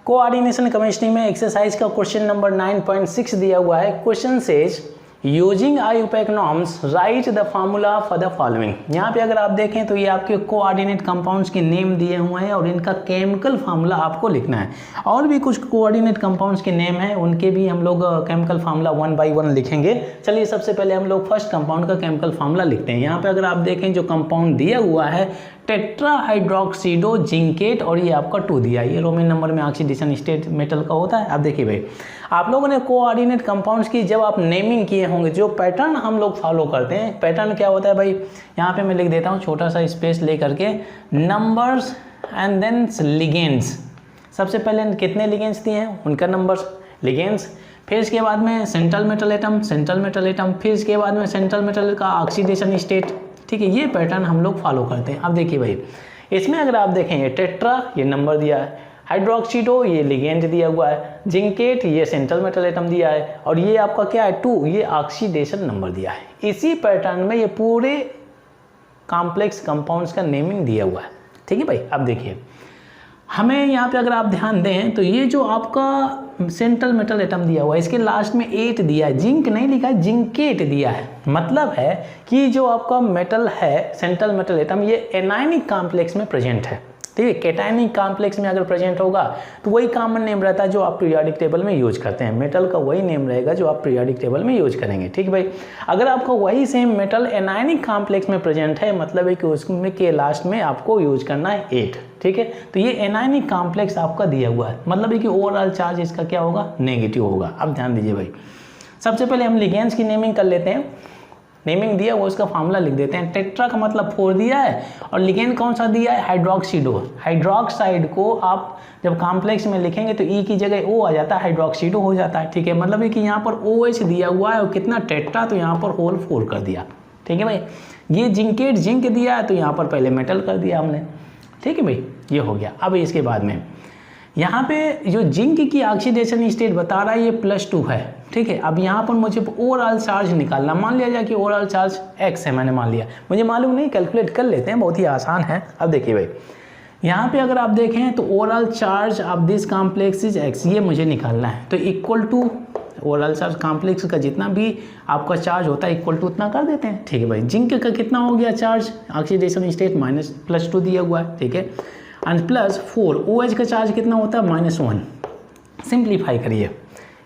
Coordination chemistry में exercise का question number 9.6 दिया हुआ है। Question says using IUPAC norms right the formula for the following. यहाँ पे अगर आप देखें तो ये आपके कोऑर्डिनेट कंपाउंड्स के नेम दिए हुए हैं और इनका केमिकल फार्मूला आपको लिखना है। और भी कुछ कोऑर्डिनेट कंपाउंड्स के नेम हैं, उनके भी हम लोग केमिकल फार्मूला 1 by 1 लिखेंगे। चलिए सबसे पहले हम लोग फर्स्ट कंपाउंड का केमिकल फार्मूला लिखते हैं। यहाँ पे अगर आप देखें जो कंपाउंड दिया हुआ है टेट्राहाइड्रोक्सिडो जिंकेट और ये आपका 2 दिया है। ये रोमन नंबर में ऑक्सीडेशन स्टेट मेटल का होता है। अब देखिए भाई, आप लोगों ने कोऑर्डिनेट कंपाउंड्स की जब आप नेमिंग किए होंगे, जो पैटर्न हम लोग फॉलो करते हैं, पैटर्न क्या होता है भाई, यहाँ पे मैं लिख देता हूँ छोटा सा स्पेस ले करके, नंबर्स एंड देन लिगेंड्स। सबसे पहले कितने लिगेंड्स दिए हैं उनका नंबर्स, लिगेंड्स, फिर इसके बाद में सेंट्रल मेटल एटम, फिर इसके बाद में सेंट्रल मेटल का ऑक्सीडेशन स्टेट। ठीक है, ये पैटर्न हम लोग फॉलो करते हैं। अब देखिए भाई, इसमें अगर आप देखें ये टेट्रा ये नंबर दिया है, हाइड्रोक्सीडो ये लिगेंड दिया हुआ है, जिंकेट ये सेंट्रल मेटल एटम दिया है और ये आपका क्या है 2 ये ऑक्सीडेशन नंबर दिया है। इसी पैटर्न में ये पूरे कॉम्प्लेक्स कंपाउंड्स का नेमिंग दिया हुआ है। ठीक है भाई, अब देखिए हमें यहाँ पे अगर आप ध्यान दें तो ये जो आपका सेंट्रल मेटल एटम दिया हुआ है इसके लास्ट में 8 दिया है, जिंक नहीं लिखा है, जिंकेट दिया है। मतलब है कि जो आपका मेटल है सेंट्रल मेटल एटम ये एनायनिक कॉम्प्लेक्स में प्रेजेंट है। ठीक है, कैटायनिक कॉम्प्लेक्स में अगर प्रेजेंट होगा तो वही कॉमन नेम रहता है जो आप पीरियोडिक टेबल में यूज करते हैं। मेटल का वही नेम रहेगा जो आप पीरियोडिक टेबल में यूज करेंगे। ठीक है भाई, अगर आपका वही सेम मेटल एनायनिक कॉम्प्लेक्स में प्रेजेंट है मतलब है कि उसमें के लास्ट में आपको यूज करना है 8। ठीक है, तो ये एनायनिक कॉम्प्लेक्स आपका दिया हुआ है, मतलब है कि ओवरऑल चार्ज इसका क्या होगा, नेगेटिव होगा। अब ध्यान दीजिए भाई, सबसे पहले हम लिगेंड्स की नेमिंग कर लेते हैं। नेमिंग दिया वो उसका फार्मूला लिख देते हैं। टेट्रा का मतलब 4 दिया है और लिगेंड कौन सा दिया है, हाइड्रोक्सीडो। हाइड्रोक्साइड को आप जब कॉम्प्लेक्स में लिखेंगे तो ई की जगह ओ आ जाता है, हाइड्रोक्सीडो हो जाता है। ठीक है, मतलब है कि यहाँ पर OH दिया हुआ है और कितना टेट्रा, तो यहाँ पर होल 4 कर दिया। ठीक है भाई, ये जिंकेट जिंक दिया है तो यहाँ पर पहले मेटल कर दिया हमने। ठीक है भाई, ये हो गया। अब इसके बाद में यहाँ पे जो जिंक की ऑक्सीडेशन स्टेट बता रहा है ये +2 है। ठीक है, अब यहाँ पर मुझे ओवरऑल चार्ज निकालना, मान लिया जाए कि ओवरऑल चार्ज x है, मैंने मान लिया, मुझे मालूम नहीं, कैलकुलेट कर लेते हैं, बहुत ही आसान है। अब देखिए भाई, यहाँ पे अगर आप देखें तो overall charge of this complex is x, ये मुझे निकालना है। तो equal to overall charge complex का जितना भी आपका चार्ज होता है इक्वल टू उतना कर देते हैं। ठीक है भाई, जिंक का कितना हो गया चार्ज, ऑक्सीडेशन स्टेट -+2 दिया हुआ है। ठीक है, एंड +4 OH का चार्ज कितना होता है -1। सिंप्लीफाई करिए,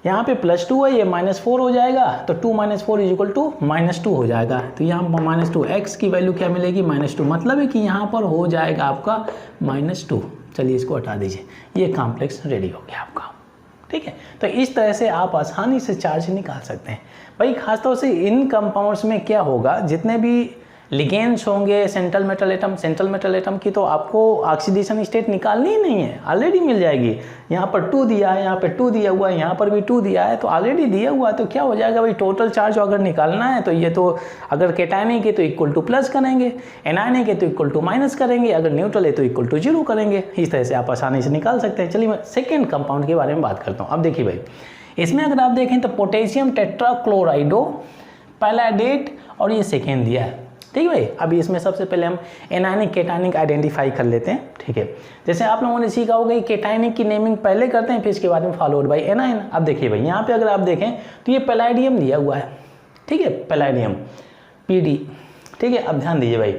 यहाँ पे +2 है, ये -4 हो जाएगा, तो 2 - 4 = -2 हो जाएगा। तो यहाँ -2 x की वैल्यू क्या मिलेगी, -2, मतलब है कि यहाँ पर हो जाएगा आपका -2। चलिए इसको हटा दीजिए, ये कॉम्प्लेक्स रेडी हो गया आपका। ठीक है, तो इस तरह से आप आसानी से चार्ज निकाल सकते हैं भाई। खासतौर से इन कंपाउंड्स में क्या होगा, जितने भी लिगेंड्स होंगे सेंट्रल मेटल एटम की, तो आपको ऑक्सीडेशन स्टेट निकालनी ही नहीं है, ऑलरेडी मिल जाएगी। यहाँ पर 2 दिया है, यहाँ पे 2 दिया हुआ है, यहाँ पर भी 2 दिया है, तो ऑलरेडी दिया हुआ है। तो क्या हो जाएगा भाई, टोटल चार्ज अगर निकालना है तो ये तो अगर कैटायनिक है तो इक्वल टू प्लस करेंगे, एनायनिक है तो इक्वल टू माइनस करेंगे, अगर न्यूट्रल है तो इक्वल टू 0 करेंगे। इस तरह से आप आसानी से निकाल सकते हैं। चलिए मैं सेकेंड कंपाउंड के बारे में बात करता हूँ। अब देखिए भाई, इसमें अगर आप देखें तो पोटेशियम टेट्राक्लोराइडो पैलाडेट और ये सेकेंड दिया है। ठीक है भाई, अभी इसमें सबसे पहले हम एनायनिक कैटायनिक आइडेंटिफाई कर लेते हैं। ठीक है, जैसे आप लोगों ने सीखा होगा कि कैटायनिक की नेमिंग पहले करते हैं, फिर इसके बाद में फॉलोड बाय एनायन। अब देखिए भाई, यहाँ पे अगर आप देखें तो ये पैलाडियम दिया हुआ है। ठीक है, पैलाडियम PD। ठीक है, अब ध्यान दीजिए भाई,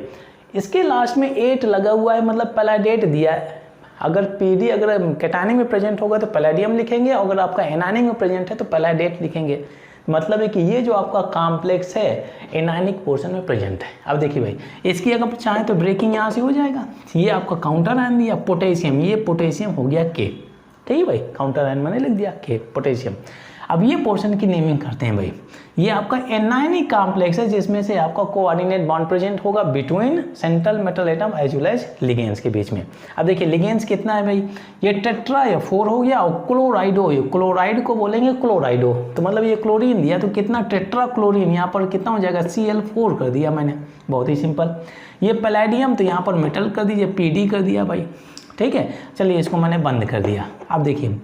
इसके लास्ट में 8 लगा हुआ है, मतलब पैलाडेट दिया है। अगर PD अगर कैटायनिक में प्रेजेंट होगा तो पैलाडियम लिखेंगे, अगर आपका एनायनिक में प्रेजेंट है तो पैलाडेट लिखेंगे। मतलब है कि ये जो आपका कॉम्प्लेक्स है एनायनिक पोर्शन में प्रेजेंट है। अब देखिए भाई, इसकी अगर चाहें तो ब्रेकिंग यहाँ से हो जाएगा। ये आपका काउंटर आयन दिया पोटेशियम, ये पोटेशियम हो गया K। ठीक है भाई, काउंटर आयन मैंने लिख दिया K पोटेशियम। अब ये पोर्शन की नेमिंग करते हैं भाई। ये आपका एनायनिक कॉम्प्लेक्स है जिसमें से आपका कोऑर्डिनेट बॉन्ड प्रेजेंट होगा between central metal atom as well as ligands के बीच में। अब देखिए लिगेंड्स कितना है भाई, ये टेट्रा या 4 हो गया, और क्लोराइडो, ये क्लोराइड को बोलेंगे क्लोराइडो, तो मतलब ये क्लोरीन दिया तो कितना टेट्रा क्लोरीन, यहाँ पर कितना हो जाएगा Cl4 कर दिया मैंने, बहुत ही सिंपल। ये पैलेडियम तो यहाँ पर मेटल कर दीजिए, PD कर दिया भाई। ठीक है, चलिए इसको मैंने बंद कर दिया। अब देखिए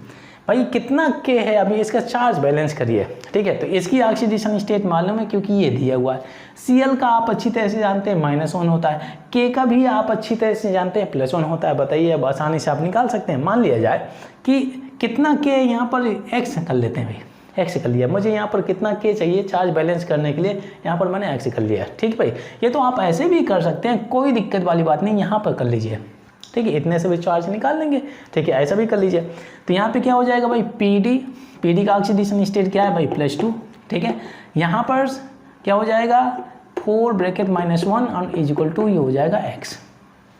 भाई कितना के है, अभी इसका चार्ज बैलेंस करिए, ठीक है। तो इसकी ऑक्सीडेशन स्टेट मालूम है क्योंकि ये दिया हुआ है। Cl का आप अच्छी तरह से जानते हैं -1 होता है, K का भी आप अच्छी तरह से जानते हैं +1 होता है। बताइए, अब आसानी से आप निकाल सकते हैं। मान लिया जाए कि कितना K यहाँ पर x कर लेते हैं भाई, x कर लिया। मुझे यहाँ पर कितना K चाहिए चार्ज बैलेंस करने के लिए, यहाँ पर मैंने x कर लिया, ठीक भाई। ये तो आप ऐसे भी कर सकते हैं, कोई दिक्कत वाली बात नहीं, यहाँ पर कर लीजिए, ठीक है। इतने से भी चार्ज निकाल लेंगे, ठीक है, ऐसा भी कर लीजिए। तो यहाँ पे क्या हो जाएगा भाई, पी डी का ऑक्सीडेशन स्टेट क्या है भाई, +2, ठीक है। यहाँ पर क्या हो जाएगा 4 ब्रैकेट -1 और = ये हो जाएगा x,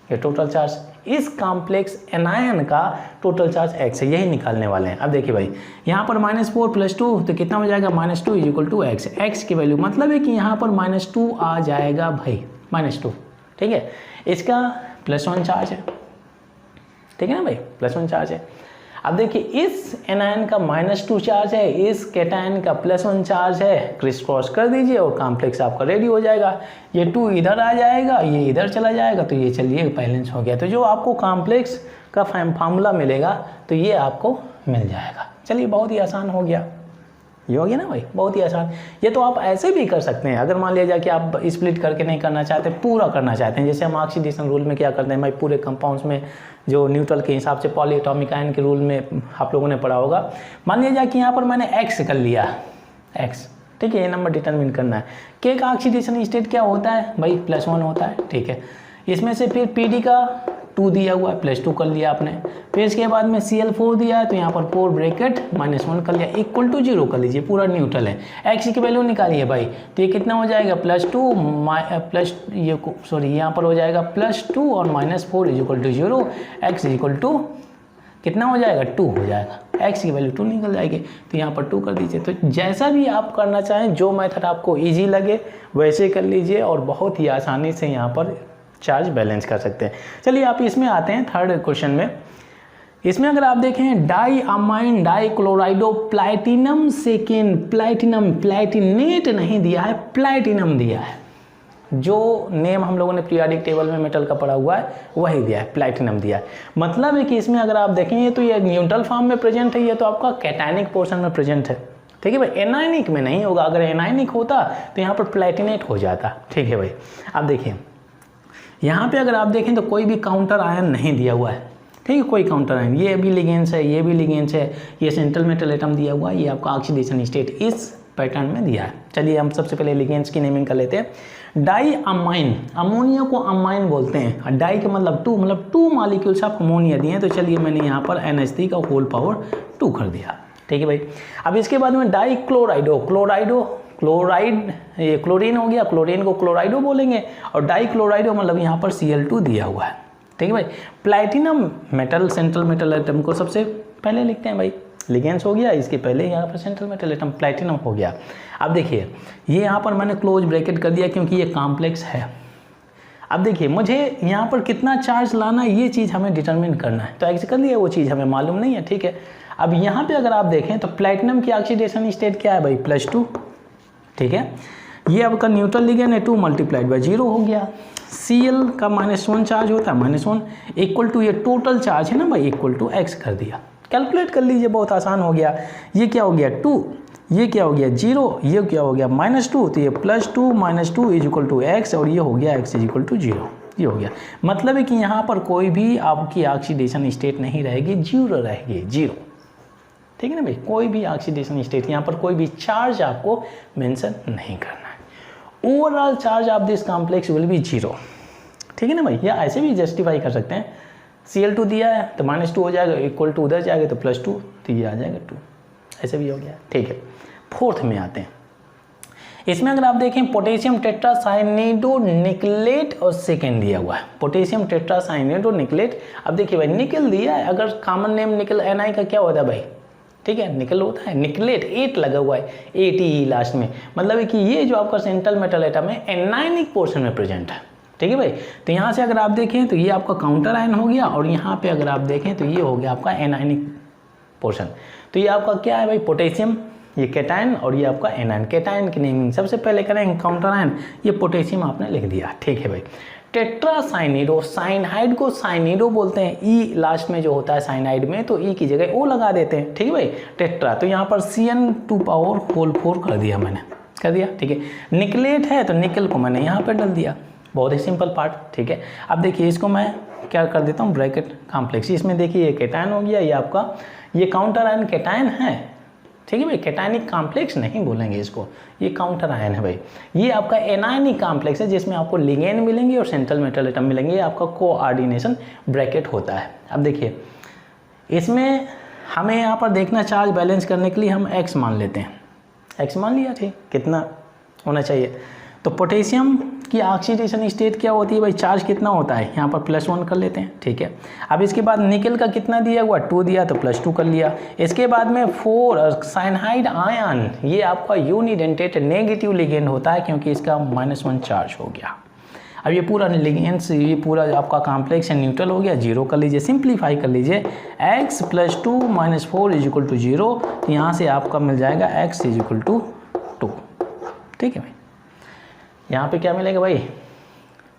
ये टोटल चार्ज। इस कॉम्प्लेक्स एनायन का टोटल चार्ज x है, यही निकालने वाले हैं। अब देखिए भाई, यहाँ पर -4 + 2 तो कितना हो जाएगा, -2 = x। x की वैल्यू मतलब है कि यहाँ पर -2 आ जाएगा भाई, -2, ठीक है। इसका +1 चार्ज है, ठीक है ना भाई, +1 चार्ज है। अब देखिए, इस एनायन का -2 चार्ज है, इस कैटायन का +1 चार्ज है। क्रिस क्रॉस कर दीजिए और कॉम्प्लेक्स आपका रेडी हो जाएगा। ये 2 इधर आ जाएगा, ये इधर चला जाएगा, तो ये चलिए बैलेंस हो गया। तो जो आपको कॉम्प्लेक्स का फार्मूला मिलेगा तो ये आपको मिल जाएगा। चलिए, बहुत ही आसान हो गया, ये हो गया ना भाई, बहुत ही आसान। ये तो आप ऐसे भी कर सकते हैं, अगर मान लिया जाए कि आप स्प्लिट करके नहीं करना चाहते, पूरा करना चाहते हैं। जैसे हम ऑक्सीडेशन रूल में क्या करते हैं भाई, पूरे कंपाउंड्स में जो न्यूट्रल के हिसाब से पॉलीएटॉमिक आयन के रूल में आप लोगों ने पढ़ा होगा। मान लिया जाए कि यहाँ पर मैंने x कर लिया, x, ठीक है, ये नंबर डिटरमिन करना है। K का ऑक्सीडेशन स्टेट क्या होता है भाई, +1 होता है, ठीक है। इसमें से फिर PD का 2 दिया हुआ है, +2 कर लिया आपने। फिर इसके बाद में Cl4 दिया है, तो यहाँ पर 4 ब्रैकेट -1 कर लिया, = 0 कर लीजिए, पूरा न्यूट्रल है। x की वैल्यू निकालिए भाई, तो ये कितना हो जाएगा, यहाँ पर हो जाएगा +2 और -4 = 0। x कितना हो जाएगा, 2 हो जाएगा, x की वैल्यू 2 निकल जाएगी, तो यहाँ पर 2 कर दीजिए। तो जैसा भी आप करना चाहें, जो मेथड आपको ईजी लगे वैसे कर लीजिए और बहुत ही आसानी से यहाँ पर चार्ज बैलेंस कर सकते हैं। चलिए, आप इसमें आते हैं थर्ड क्वेश्चन में। इसमें अगर आप देखें, डाईअमाइन डाइक्लोराइडो प्लैटिनम सेकेंड, प्लैटिनेट नहीं दिया है, प्लैटिनम दिया है। जो नेम हम लोगों ने पीरियोडिक टेबल में मेटल का पढ़ा हुआ है वही दिया है, प्लैटिनम दिया है। मतलब है कि इसमें अगर आप देखेंगे तो ये न्यूट्रल फॉर्म में प्रेजेंट है, ये तो आपका कैटायनिक पोर्शन में प्रेजेंट है, ठीक है भाई। एनायनिक में नहीं होगा, अगर एनायनिक होता तो यहाँ पर प्लैटिनेट हो जाता, ठीक है भाई। अब देखिए, यहाँ पे अगर आप देखें तो कोई भी काउंटर आयन नहीं दिया हुआ है, ठीक है, कोई काउंटर आयन। ये भी लिगेंड्स है, ये भी लिगेंड्स है, ये सेंट्रल मेटल एटम दिया हुआ है, ये आपका ऑक्सीडेशन स्टेट इस पैटर्न में दिया है। चलिए, हम सबसे पहले लिगेंड्स की नेमिंग कर लेते हैं। डाईअमाइन, अमोनिया को अमाइन बोलते हैं। डाई का मतलब 2, मतलब 2 मॉलिक्यूल्स आप अमोनिया दिए हैं, तो चलिए मैंने यहाँ पर NH3 का होल पावर 2 कर दिया, ठीक है भाई। अब इसके बाद में डाईक्लोराइडो, क्लोराइड, ये क्लोरीन हो गया, क्लोरीन को क्लोराइडो बोलेंगे, और डाईक्लोराइडो मतलब यहाँ पर Cl2 दिया हुआ है, ठीक है भाई। Platinum metal, central metal atom को सबसे पहले लिखते हैं भाई, लिगेंड्स हो गया, इसके पहले यहाँ पर सेंट्रल मेटल एटम प्लैटिनम हो गया। अब देखिए, ये यहाँ पर मैंने क्लोज ब्रैकेट कर दिया क्योंकि ये कॉम्प्लेक्स है। अब देखिए, मुझे यहाँ पर कितना चार्ज लाना है ये चीज़ हमें डिटरमिन करना है, तो एक्स कर लिया, वो चीज़ हमें मालूम नहीं है, ठीक है। अब यहाँ पे अगर आप देखें तो प्लैटिनम की ऑक्सीडेशन स्टेट क्या है भाई, +2, ठीक है। ये आपका न्यूट्रल लिगेंड है, 2 × 0 हो गया। Cl का -1 चार्ज होता है, -1 = ये टोटल चार्ज है ना भाई, = x कर दिया। कैलकुलेट कर लीजिए, बहुत आसान हो गया। ये क्या हो गया 2, ये क्या हो गया 0, ये क्या हो गया -2, तो ये +2 -2 = x, और ये हो गया x = 0, ये हो गया। मतलब है कि यहाँ पर कोई भी आपकी ऑक्सीडेशन स्टेट नहीं रहेगी, 0 रहेगी, 0, ठीक है ना भाई। कोई भी ऑक्सीडेशन स्टेट, यहाँ पर कोई भी चार्ज आपको मेंशन नहीं करना है। Overall charge of this complex will be 0, ठीक है ना भाई। या ऐसे भी जस्टिफाई कर सकते हैं, Cl2 दिया है तो -2 हो जाएगा, = उधर जाएगा तो +2, तो ये आ जाएगा 2, ऐसे भी हो गया, ठीक है। फोर्थ में आते हैं। इसमें अगर आप देखें, पोटेशियम टेट्रासाइनेडो निकलेट और सेकेंड दिया हुआ है, पोटेशियम टेट्रासाइनेडो निकलेट। अब देखिए भाई, निकल दिया है, अगर कॉमन नेम निकल Ni का क्या होता है भाई, ठीक है, निकल होता है, निकलेट 8 लगा हुआ है, ATE लास्ट में। मतलब है कि ये जो आपका सेंट्रल मेटल एटम है एनायनिक पोर्शन में प्रेजेंट है, ठीक है भाई। तो यहाँ से अगर आप देखें तो ये आपका काउंटर आयन हो गया, और यहाँ पे अगर आप देखें तो ये हो गया आपका एनायनिक पोर्शन। तो ये आपका क्या है भाई, पोटेशियम, ये कैटायन, और ये आपका एनायन। कैटायन की नेमिंग सबसे पहले करेंगे, काउंटर आयन, ये पोटेशियम आपने लिख दिया, ठीक है भाई। टेट्रासाइनिडो, साइनाइड को साइनिडो बोलते हैं, ई लास्ट में जो होता है साइनाइड में तो ई की जगह ओ लगा देते हैं, ठीक है भाई। टेट्रा तो यहाँ पर CN2 कर दिया मैंने, कर दिया, ठीक है। निकलेट है तो निकल को मैंने यहाँ पर डाल दिया, बहुत ही सिंपल पार्ट, ठीक है। अब देखिए इसको मैं क्या कर देता हूँ, ब्रैकेट कॉम्प्लेक्स, इसमें देखिए ये कैटायन हो गया, ये आपका ये काउंटर आयन कैटायन है, ठीक है भाई। कैटायनिक कॉम्प्लेक्स नहीं बोलेंगे इसको, ये काउंटर आयन है भाई। ये आपका एनायनिक कॉम्प्लेक्स है जिसमें आपको लिगेंड मिलेंगे और सेंट्रल मेटल एटम मिलेंगे, ये आपका कोऑर्डिनेशन ब्रैकेट होता है। अब देखिए इसमें हमें यहाँ पर देखना चार्ज बैलेंस करने के लिए हम x मान लेते हैं, x मान लिया, ठीक, कितना होना चाहिए। तो पोटेशियम की ऑक्सीडेशन स्टेट क्या होती है भाई, चार्ज कितना होता है, यहाँ पर +1 कर लेते हैं, ठीक है। अब इसके बाद निकल का कितना दिया हुआ, 2 दिया तो +2 कर लिया। इसके बाद में 4 साइनाइड आयन, ये आपका यूनिडेंटेट नेगेटिव लिगेंड होता है क्योंकि इसका -1 चार्ज हो गया। अब ये पूरा लिगेंड्स, ये पूरा आपका कॉम्प्लेक्स न्यूट्रल हो गया, 0 कर लीजिए, सिंप्लीफाई कर लीजिए, x + 2 - 4 = 0, यहाँ से आपका मिल जाएगा x = 2, ठीक है भाई। यहाँ पे क्या मिलेगा भाई,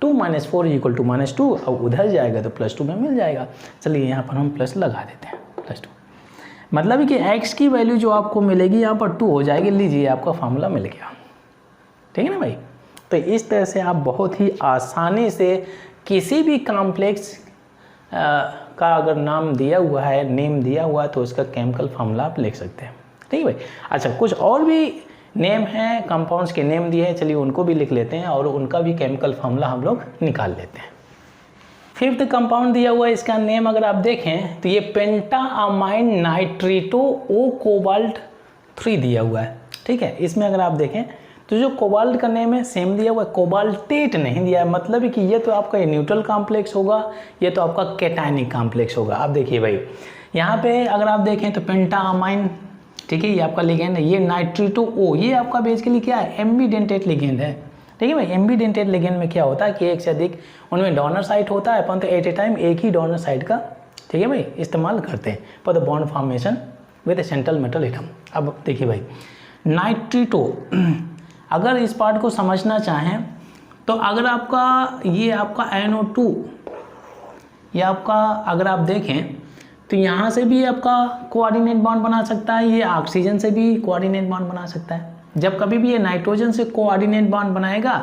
2 - 4 = -2, अब उधर जाएगा तो +2 में मिल जाएगा। चलिए यहाँ पर हम प्लस लगा देते हैं, +2, मतलब कि x की वैल्यू जो आपको मिलेगी यहाँ पर 2 हो जाएगी, लीजिए आपका फार्मूला मिल गया, ठीक है ना भाई। तो इस तरह से आप बहुत ही आसानी से किसी भी कॉम्प्लेक्स का अगर नाम दिया हुआ है, नेम दिया हुआ है, तो उसका केमिकल फार्मूला आप लिख सकते हैं, ठीक है भाई। अच्छा, कुछ और भी नेम है, कंपाउंड्स के नेम दिए हैं, चलिए उनको भी लिख लेते हैं और उनका भी केमिकल फार्मूला हम लोग निकाल लेते हैं। 5th कंपाउंड दिया हुआ है, इसका नेम अगर आप देखें तो ये पेंटाअमाइन नाइट्रेटो ओ कोबाल्ट 3 दिया हुआ है, ठीक है। इसमें अगर आप देखें तो जो कोबाल्ट का नेम है सेम दिया हुआ है, कोबाल्टेट नहीं दिया है, मतलब कि ये तो आपका न्यूट्रल कॉम्प्लेक्स होगा, ये तो आपका कैटायनिक कॉम्प्लेक्स होगा। आप देखिए भाई यहाँ पे अगर आप देखें तो पेंटाअमाइन, ठीक है, ये आपका लिगेंड है, ये नाइट्रेटो ओ, ये आपका बेसिकली क्या है, एम्बीडेंटेट लिगेंड है, ठीक है भाई। एम्बीडेंटेट लिगेंड में क्या होता है कि एक से अधिक उनमें डोनर साइट होता है, परंतु एट ए टाइम एक ही डोनर साइट का, ठीक है भाई, इस्तेमाल करते हैं for the bond formation with central metal atom. अब देखिए भाई नाइट्रेटो, अगर इस पार्ट को समझना चाहें तो अगर आपका ये आपका NO2, ये आपका अगर आप देखें तो यहाँ से भी आपका कोऑर्डिनेट बॉन्ड बना सकता है, ये ऑक्सीजन से भी कोऑर्डिनेट बॉन्ड बना सकता है। जब कभी भी ये नाइट्रोजन से कोऑर्डिनेट बॉन्ड बनाएगा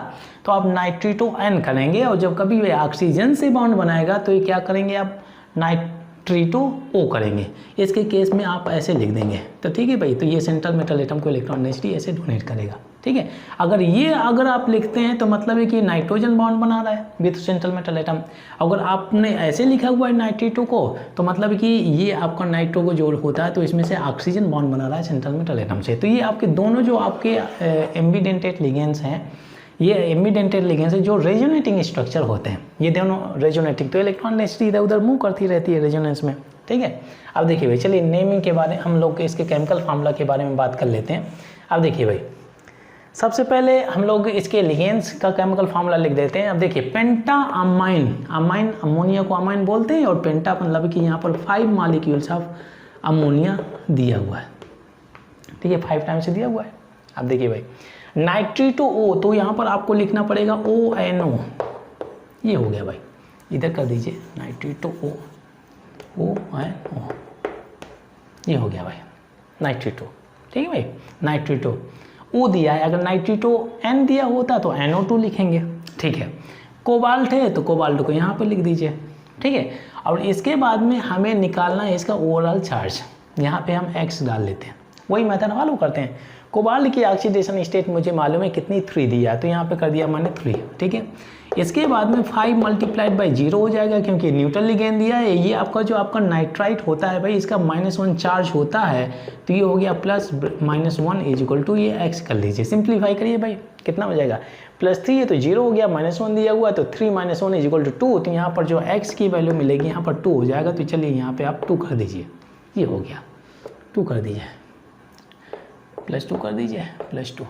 तो आप नाइट्रेटो N करेंगे, और जब कभी ये ऑक्सीजन से बॉन्ड बनाएगा तो ये क्या करेंगे, आप नाइट्रेटो O करेंगे। इसके केस में आप ऐसे लिख देंगे, तो ठीक है भाई। तो ये सेंट्रल मेटल एटम को इलेक्ट्रॉन डेंसिटी ऐसे डोनेट करेगा, ठीक है। अगर आप लिखते हैं तो मतलब है कि नाइट्रोजन बॉन्ड बना रहा है विथ सेंट्रल मेटल एटम। अगर आपने ऐसे लिखा हुआ है नाइट्रेटो को तो मतलब कि ये आपका नाइट्रो को जो होता है तो इसमें से ऑक्सीजन बॉन्ड बना रहा है सेंट्रल मेटल एटम से। तो ये आपके दोनों जो आपके एम्बीडेंटेट लिगेंड्स हैं, ये एम्बीडेंटेट लिगेंड्स है जो रेजोनेटिंग स्ट्रक्चर होते हैं, ये दोनों रेजोनेटिंग, तो इलेक्ट्रॉन डेंसिटी इधर उधर मूव करती रहती है रेजोनेंस में, ठीक है। अब देखिए भाई चलिए नेमिंग के बारे में हम लोग इसके केमिकल फार्मूला के बारे में बात कर लेते हैं। अब देखिए भाई सबसे पहले हम लोग इसके लिगेंड्स का केमिकल फार्मूला लिख देते हैं। अब देखिए पेंटाअमाइन, अमाइन अमोनिया को अमाइन बोलते हैं, और पेंटा मतलब कि यहाँ पर 5 मॉलिक्यूल्स ऑफ अमोनिया दिया हुआ है, ठीक है, 5 टाइम्स से दिया हुआ है। अब देखिए भाई नाइट्रेटो O, तो यहाँ पर आपको लिखना पड़ेगा ONO, ये हो गया भाई, इधर कर दीजिए नाइट्रेटो ONO, ये हो गया भाई नाइट्रेटो, ठीक है भाई। नाइट्रेटो O दिया है, अगर नाइट्रेटो N दिया होता तो NO2 लिखेंगे, ठीक है। कोबाल्ट है तो कोबाल्ट को यहाँ पे लिख दीजिए, ठीक है। और इसके बाद में हमें निकालना है इसका ओवरऑल चार्ज, यहाँ पे हम x डाल लेते हैं, वही मेथड फॉलो करते हैं। कोबाल्ट की ऑक्सीडेशन स्टेट मुझे मालूम है कितनी 3 दिया है, तो यहाँ पे कर दिया मैंने 3, ठीक है। इसके बाद में 5 × 0 हो जाएगा क्योंकि न्यूट्रल लिगेंड दिया है। ये आपका जो आपका नाइट्राइट होता है भाई, इसका -1 चार्ज होता है, तो ये हो गया +-1 = ये x कर लीजिए, सिंप्लीफाई करिए भाई, कितना हो जाएगा +3 है तो 0 हो गया, -1 दिया हुआ है तो 3 - 1 = 2, तो यहाँ पर जो x की वैल्यू मिलेगी यहाँ पर 2 हो जाएगा। तो चलिए यहाँ पर आप 2 कर दीजिए, ये हो गया 2 कर दीजिए, +2 कर दीजिए, +2,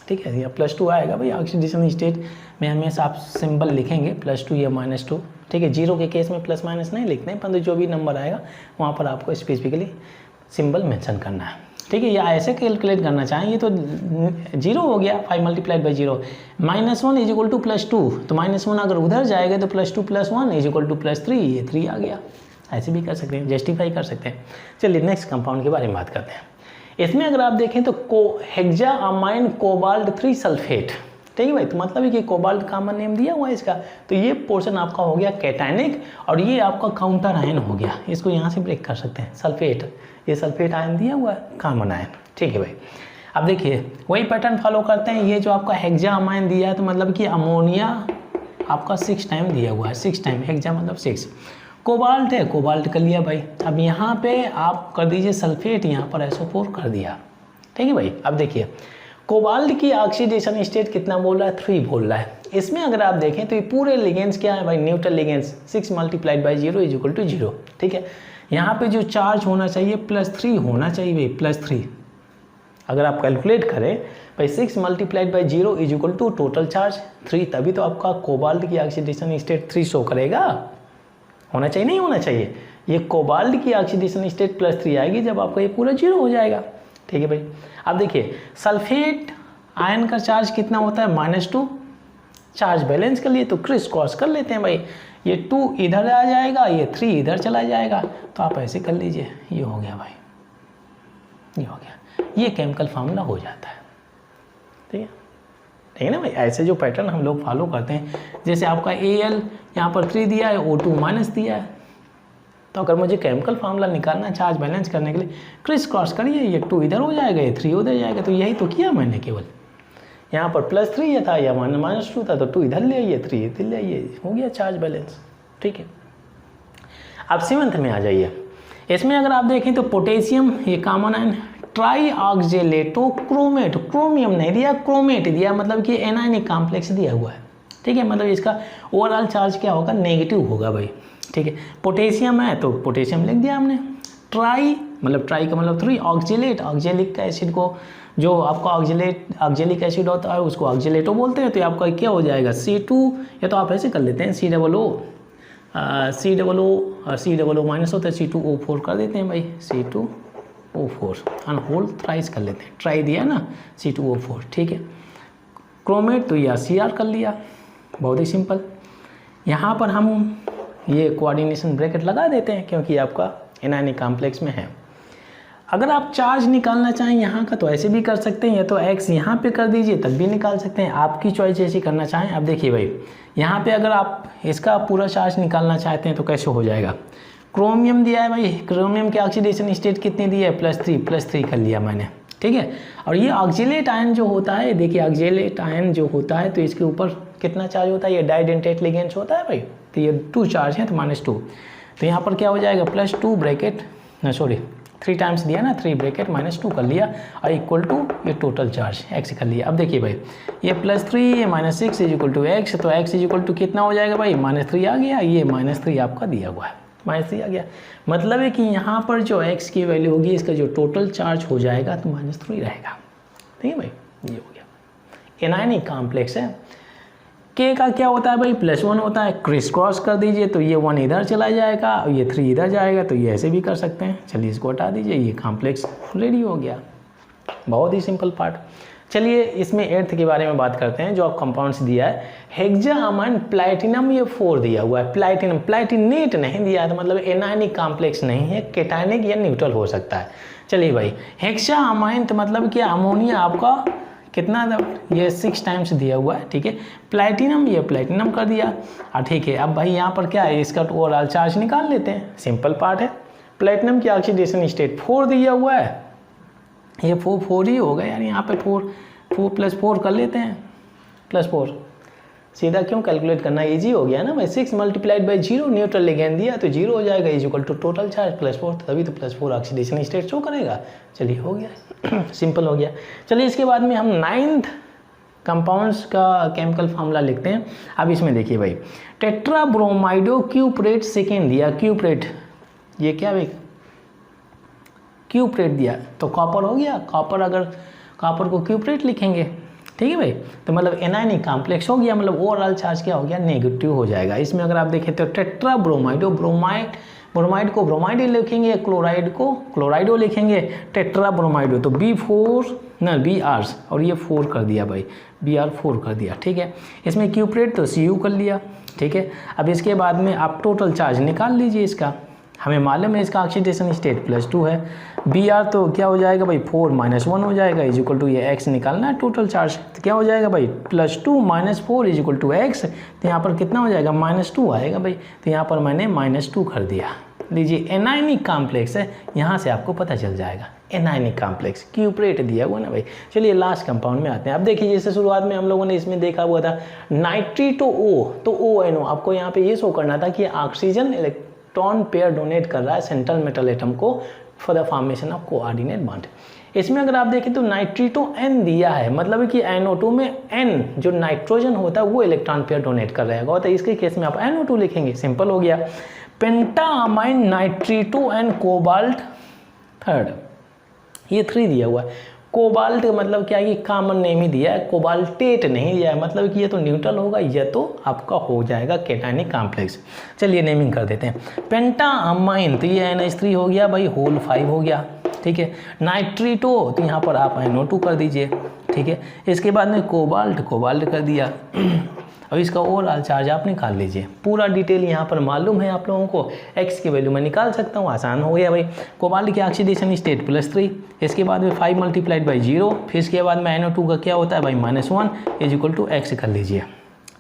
ठीक है। ये +2 आएगा भाई, ऑक्सीडेशन स्टेट में हमेशा आप सिंबल लिखेंगे +2 या -2, ठीक है। 0 के केस में प्लस माइनस नहीं लिखते हैं, परंतु जो भी नंबर आएगा वहाँ पर आपको स्पेसिफिकली सिंबल मेंशन करना है। ठीक है, या ऐसे कैलकुलेट करना चाहें, ये तो 0 हो गया 5 multiplied by 0, -1 is equal to +2, तो -1 अगर उधर जाएगा तो +2 + 1 इज इक्वल टू +3, ये 3 आ गया। ऐसे भी कर सकते हैं, जस्टिफाई कर सकते हैं। चलिए नेक्स्ट कंपाउंड के बारे में बात करते हैं। इसमें अगर आप देखें तो हेक्सामाइन कोबाल्ट 3 सल्फेट, ठीक है भाई, तो मतलब है कि कोबाल्ट कॉमन नेम दिया हुआ है इसका, तो ये पोर्शन आपका हो गया कैटायनिक और ये आपका काउंटर आयन हो गया, इसको यहाँ से ब्रेक कर सकते हैं। सल्फेट, ये सल्फेट आयन दिया हुआ है, कॉमन आयन, ठीक है भाई। अब देखिए वही पैटर्न फॉलो करते हैं, ये जो आपका हेक्सामाइन दिया है तो मतलब कि अमोनिया आपका 6 टाइम दिया हुआ है, 6 टाइम, हेक्सा मतलब 6। कोबाल्ट है, कोबाल्ट कर लिया भाई। अब यहाँ पे आप कर दीजिए सल्फेट, यहाँ पर SO4 कर दिया, ठीक है भाई। अब देखिए कोबाल्ट की ऑक्सीडेशन स्टेट कितना बोल रहा है, 3 बोल रहा है। इसमें अगर आप देखें तो ये पूरे लिगेंड्स क्या है भाई, neutral ligands, 6 multiplied by 0 is equal to 0, ठीक है। यहाँ पे जो चार्ज होना चाहिए +3 होना चाहिए भाई, +3। अगर आप कैलकुलेट करें भाई 6 multiplied by 0 is equal to total charge 3, तभी तो आपका कोबाल्ट की ऑक्सीडेशन स्टेट 3 शो करेगा। होना चाहिए, नहीं होना चाहिए। ये कोबाल्ट की ऑक्सीडेशन स्टेट +3 आएगी जब आपका ये पूरा 0 हो जाएगा, ठीक है भाई। अब देखिए सल्फेट आयन का चार्ज कितना होता है, -2। चार्ज बैलेंस कर लिए तो क्रिस क्रॉस कर लेते हैं भाई, ये 2 इधर आ जाएगा, ये 3 इधर चला जाएगा, तो आप ऐसे कर लीजिए, ये हो गया भाई, ये हो गया, ये केमिकल फार्मूला हो जाता है, ठीक है, ठीक है ना भाई। ऐसे जो पैटर्न हम लोग फॉलो करते हैं, जैसे आपका Al यहाँ पर 3 दिया है, O2 माइनस दिया है, तो अगर मुझे केमिकल फार्मूला निकालना है चार्ज बैलेंस करने के लिए, क्रिस क्रॉस करिए, ये 2 इधर हो जाएगा, ये 3 उधर जाएगा, तो यही तो किया मैंने। केवल यहाँ पर +3 ये था या -2 था, तो 2 इधर ले आइए, 3 इधर ले आइए, हो गया चार्ज बैलेंस, ठीक है। अब 7th में आ जाइए। इसमें अगर आप देखें तो पोटेशियम, ये common ion, try oxalato chromate, chromium नहीं दिया, क्रोमेट दिया, मतलब कि एनायनिक कॉम्प्लेक्स दिया हुआ है, ठीक है। मतलब इसका ओवरऑल चार्ज क्या होगा, नेगेटिव होगा भाई, ठीक है। पोटेशियम है तो पोटेशियम लिख दिया हमने। ट्राई मतलब ट्राई का मतलब 3, ऑक्जेलेट, ऑक्जेलिक एसिड को, जो आपका ऑक्जेलिक एसिड होता है उसको ऑक्जेलेटो बोलते हैं, तो आपका क्या हो जाएगा C2, या तो आप ऐसे कर लेते हैं C+O माइनस होता है, C2O4 कर देते हैं भाई, C2O4 और होल थ्राइस कर लेते हैं, ट्राई दिया ना C2O4, ठीक है। क्रोमेट तो या Cr कर लिया, बहुत ही सिंपल। यहाँ पर हम ये कोऑर्डिनेशन ब्रैकेट लगा देते हैं क्योंकि आपका एनायनिक कॉम्प्लेक्स में है। अगर आप चार्ज निकालना चाहें यहाँ का तो ऐसे भी कर सकते हैं, या तो x यहाँ पे कर दीजिए तब भी निकाल सकते हैं, आपकी चॉइस जैसी करना चाहें। अब देखिए भाई यहाँ पे अगर आप इसका पूरा चार्ज निकालना चाहते हैं तो कैसे हो जाएगा। क्रोमियम दिया है भाई, क्रोमियम की ऑक्सीडेशन स्टेट कितनी दी है, +3 कर लिया मैंने, ठीक है। और ये ऑक्जेलेट आयन जो होता है, देखिए ऑक्जेलेट आयन जो होता है तो इसके ऊपर कितना चार्ज होता है, ये डाइडेंटेट लिगेंड्स होता है भाई, तो ये 2 चार्ज है तो -2, तो यहाँ पर क्या हो जाएगा +2 ब्रैकेट, 3 टाइम्स दिया ना, 3 ब्रैकेट -2 कर लिया और इक्वल टू ये टोटल चार्ज x कर लिया। अब देखिए भाई ये +3 ये -6 इज इक्वल टू x, तो x इज इक्वल टू कितना हो जाएगा भाई, -3 आ गया, ये -3 आपका दिया हुआ है, -3 आ गया। मतलब है कि यहाँ पर जो x की वैल्यू होगी, इसका जो टोटल चार्ज हो जाएगा तो -3 रहेगा, ठीक है भाई, ये हो गया। एनायनिक कॉम्प्लेक्स है, K का क्या होता है भाई, +1 होता है, क्रिस क्रॉस कर दीजिए तो ये 1 इधर चला जाएगा और ये 3 इधर जाएगा, तो ये ऐसे भी कर सकते हैं। चलिए इसको हटा दीजिए, ये कॉम्प्लेक्स रेडी हो गया, बहुत ही सिंपल पार्ट। चलिए इसमें 8th के बारे में बात करते हैं, जो आप कंपाउंड्स दिया है। हेक्सामाइन प्लैटिनम, ये 4 दिया हुआ है, प्लैटिनम, प्लैटिनेट नहीं दिया है, तो मतलब एनायनिक कॉम्प्लेक्स नहीं है, कैटायनिक या न्यूट्रल हो सकता है। चलिए भाई हेक्सामाइन तो मतलब कि अमोनिया आपका कितना, ये 6 टाइम्स दिया हुआ है, ठीक है। प्लैटिनम, ये प्लैटिनम कर दिया, और ठीक है। अब भाई यहाँ पर क्या है, इसका ओवरऑल चार्ज निकाल लेते हैं, सिंपल पार्ट है। प्लैटिनम की ऑक्सीडेशन स्टेट 4 दिया हुआ है, ये 4 ही होगा यार, यहाँ पे 4 + 4 कर लेते हैं, +4 सीधा क्यों कैलकुलेट करना, इजी हो गया ना भाई। 6 मल्टीप्लाइड बाई 0, न्यूट्रल लिगेंड दिया तो 0 हो जाएगा, is equal to total charge +4, तभी तो +4 ऑक्सीडेशन स्टेट शो करेगा। चलिए हो गया सिंपल हो गया। चलिए इसके बाद में हम 9th कंपाउंड्स का केमिकल फार्मूला लिखते हैं। अब इसमें देखिए भाई टेट्राब्रोमाइडो क्यूप्रेट सेकेंड दिया, क्यूप्रेट ये क्या भाई, क्यूप्रेट दिया तो कॉपर हो गया, कॉपर, अगर कॉपर को क्यूप्रेट लिखेंगे, ठीक है भाई, तो मतलब एनायनिक कॉम्प्लेक्स हो गया, मतलब ओवरऑल चार्ज क्या हो गया, नेगेटिव हो जाएगा। इसमें अगर आप देखें तो टेट्राब्रोमाइडो, ब्रोमाइड ब्रोमाइड को ब्रोमाइड लिखेंगे, क्लोराइड को क्लोराइडो लिखेंगे, टेट्रा ब्रोमाइडो तो B4 ना Br और ये 4 कर दिया भाई, Br 4 कर दिया, ठीक है। इसमें क्यूप्रेट तो Cu कर लिया, ठीक है। अब इसके बाद में आप टोटल चार्ज निकाल लीजिए इसका, हमें मालूम है इसका ऑक्सीडेशन स्टेट +2 है। Br तो क्या हो जाएगा भाई 4 - 1 हो जाएगा इज इक्वल टू ये x निकालना है टोटल चार्ज, तो क्या हो जाएगा भाई +2 - 4 इज इक्वल टू x, तो यहाँ पर कितना हो जाएगा -2 आएगा भाई, तो यहाँ पर मैंने -2 कर दिया। लीजिए एनायनिक कॉम्प्लेक्स है, यहाँ से आपको पता चल जाएगा एनायनिक कॉम्प्लेक्स क्यूप्रेट दिया हुआ ना भाई। चलिए लास्ट कंपाउंड में आते हैं। अब देखिए जैसे शुरुआत में हम लोगों ने इसमें देखा हुआ था नाइट्रीटो O, तो ONO आपको यहाँ पे ये शो करना था कि ऑक्सीजन इलेक्ट्रॉन पेयर डोनेट कर रहा है सेंट्रल मेटल एटम को for the formation of coordinate bond. इसमें अगर आप देखें तो नाइट्रीटो N दिया है, मतलब कि NO2 में N जो नाइट्रोजन होता है वो इलेक्ट्रॉन पेयर डोनेट कर रहेगा, तो इसके केस में आप NO2 लिखेंगे, सिंपल हो गया। पेंटामाइन नाइट्रीटो एंड कोबाल्ट थर्ड, ये 3 दिया हुआ है। कोबाल्ट मतलब क्या है कि कॉमन नेम ही दिया है, कोबाल्टेट नहीं दिया है, मतलब कि ये तो न्यूट्रल होगा, ये तो आपका हो जाएगा केटायनिक कॉम्प्लेक्स। चलिए नेमिंग कर देते हैं। पेंटामाइन तो ये NH3 हो गया भाई, होल 5 हो गया, ठीक है। नाइट्रीटो तो यहाँ पर आप NO2 कर दीजिए, ठीक है। इसके बाद में कोबाल्ट कर दिया। अब इसका ओवरऑल चार्ज आप निकाल लीजिए, पूरा डिटेल यहाँ पर मालूम है आप लोगों को, x की वैल्यू मैं निकाल सकता हूँ, आसान हो गया भाई। कोबाल्ट की ऑक्सीडेशन स्टेट +3, इसके बाद में 5 × 0, फिर इसके बाद में NO2 का क्या होता है भाई -1 इज इक्वल टू x कर लीजिए,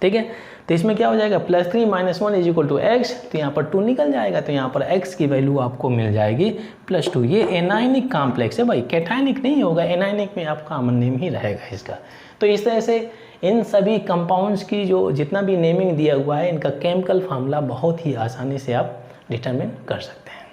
ठीक है। तो इसमें क्या हो जाएगा +3 - 1 इज इक्वल टू x, तो यहाँ पर 2 निकल जाएगा, तो यहाँ पर x की वैल्यू आपको मिल जाएगी +2। ये एनायनिक कॉम्प्लेक्स है भाई, कैटायनिक नहीं होगा, एनायनिक में आप कॉमन नेम ही रहेगा इसका। तो इस तरह से इन सभी कंपाउंड्स की जो जितना भी नेमिंग दिया हुआ है इनका केमिकल फार्मूला बहुत ही आसानी से आप डिटरमिन कर सकते हैं।